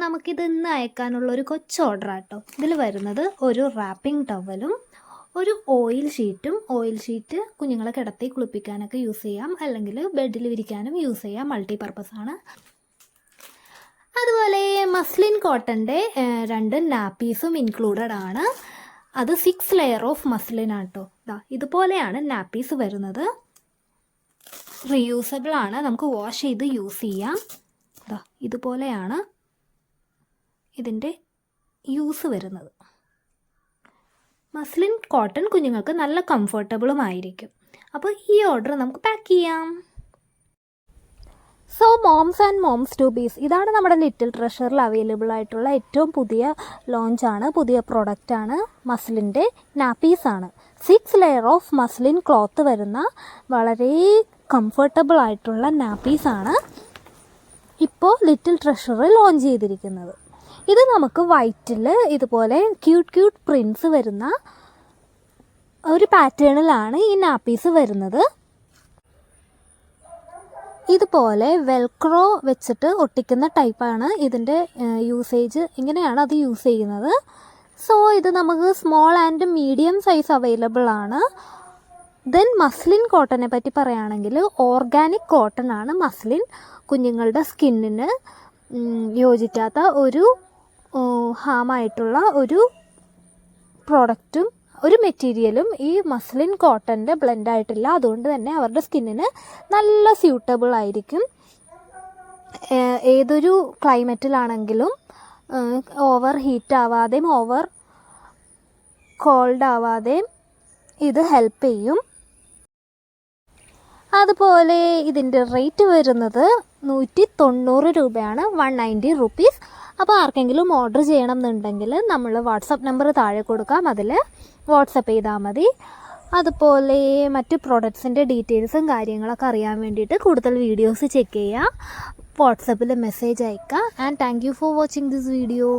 നമുക്കിത് ഇന്ന് അയക്കാനുള്ള ഒരു കൊച്ചു ഓർഡർ ആട്ടോ. ഇതിൽ വരുന്നത് ഒരു റാപ്പിംഗ് ടവലും ഒരു ഓയിൽ ഷീറ്റ് കുഞ്ഞുങ്ങളെ കിടത്തി കുളിപ്പിക്കാനൊക്കെ യൂസ് ചെയ്യാം, അല്ലെങ്കിൽ ബെഡിൽ വിരിക്കാനും യൂസ് ചെയ്യാം. മൾട്ടി പർപ്പസ് ആണ്. അതുപോലെ മസ്ലിൻ കോട്ടൻ്റെ 2 നാപ്പീസും ഇൻക്ലൂഡഡ് ആണ്. അത് 6 ലെയർ ഓഫ് മസ്ലിൻ ആട്ടോ. ഇതുപോലെയാണ് നാപ്പീസ് വരുന്നത്. റീയൂസബിൾ ആണ്, നമുക്ക് വാഷ് ചെയ്ത് യൂസ് ചെയ്യാം. ഇതുപോലെയാണ് ഇതിൻ്റെ യൂസ് വരുന്നത്. മസ്ലിൻ കോട്ടൺ കുഞ്ഞുങ്ങൾക്ക് നല്ല കംഫർട്ടബിളും ആയിരിക്കും. അപ്പോൾ ഈ ഓർഡർ നമുക്ക് പാക്ക് ചെയ്യാം. So moms and moms to bes, ഇതാണ് നമ്മുടെ ലിറ്റിൽ ട്രഷറിൽ അവൈലബിൾ ആയിട്ടുള്ള ഏറ്റവും പുതിയ ലോഞ്ചാണ്, പുതിയ പ്രൊഡക്റ്റാണ്. മസ്ലിൻ്റെ നാപ്പീസാണ്. 6 ലെയർ ഓഫ് മസ്ലിൻ ക്ലോത്ത് വരുന്ന വളരെ കംഫർട്ടബിൾ ആയിട്ടുള്ള നാപ്പീസാണ് ഇപ്പോൾ ലിറ്റിൽ ട്രഷറിൽ ലോഞ്ച് ചെയ്തിരിക്കുന്നത്. ഇത് നമുക്ക് വൈറ്റിൽ ഇതുപോലെ ക്യൂട്ട് പ്രിൻസ് വരുന്ന ഒരു പാറ്റേണിലാണ് ഈ നാപ്പീസ് വരുന്നത്. ഇതുപോലെ വെൽക്രോ വെച്ചിട്ട് ഒട്ടിക്കുന്ന ടൈപ്പാണ് ഇതിൻ്റെ യൂസേജ്. ഇങ്ങനെയാണ് അത് യൂസ് ചെയ്യുന്നത്. സോ ഇത് നമുക്ക് small and medium size available ആണ്. ദെൻ മസ്ലിൻ കോട്ടനെ പറ്റി പറയുകയാണെങ്കിൽ ഓർഗാനിക് കോട്ടൺ ആണ് മസ്ലിൻ. കുഞ്ഞുങ്ങളുടെ സ്കിന്നിന് യോജിക്കാത്ത ഒരു ഹാമായിട്ടുള്ള ഒരു പ്രോഡക്റ്റും ഒരു മെറ്റീരിയലും ഈ മസ്ലിൻ കോട്ടൻ്റെ ബ്ലെൻഡ് ആയിട്ടില്ല. അതുകൊണ്ട് തന്നെ അവരുടെ സ്കിന്നിന് നല്ല സ്യൂട്ടബിൾ ആയിരിക്കും. ഏതൊരു ക്ലൈമറ്റിലാണെങ്കിലും ഓവർ ഹീറ്റ് ആവാതെയും ഓവർ കോൾഡ് ആവാതെയും ഇത് ഹെൽപ്പ് ചെയ്യും. അതുപോലെ ഇതിൻ്റെ റേറ്റ് വരുന്നത് 190 രൂപയാണ്, 190 റുപ്പീസ്. അപ്പോൾ ആർക്കെങ്കിലും ഓർഡർ ചെയ്യണം എന്നുണ്ടെങ്കിൽ നമ്മൾ വാട്സപ്പ് നമ്പർ താഴെ കൊടുക്കാം, അതിൽ വാട്സപ്പ് ചെയ്താൽ മതി. അതുപോലെ മറ്റ് പ്രോഡക്ട്സിൻ്റെ ഡീറ്റെയിൽസും കാര്യങ്ങളൊക്കെ അറിയാൻ വേണ്ടിയിട്ട് കൂടുതൽ വീഡിയോസ് ചെക്ക് ചെയ്യുക, വാട്സപ്പിൽ മെസ്സേജ് അയക്കുക. And thank you for watching this video.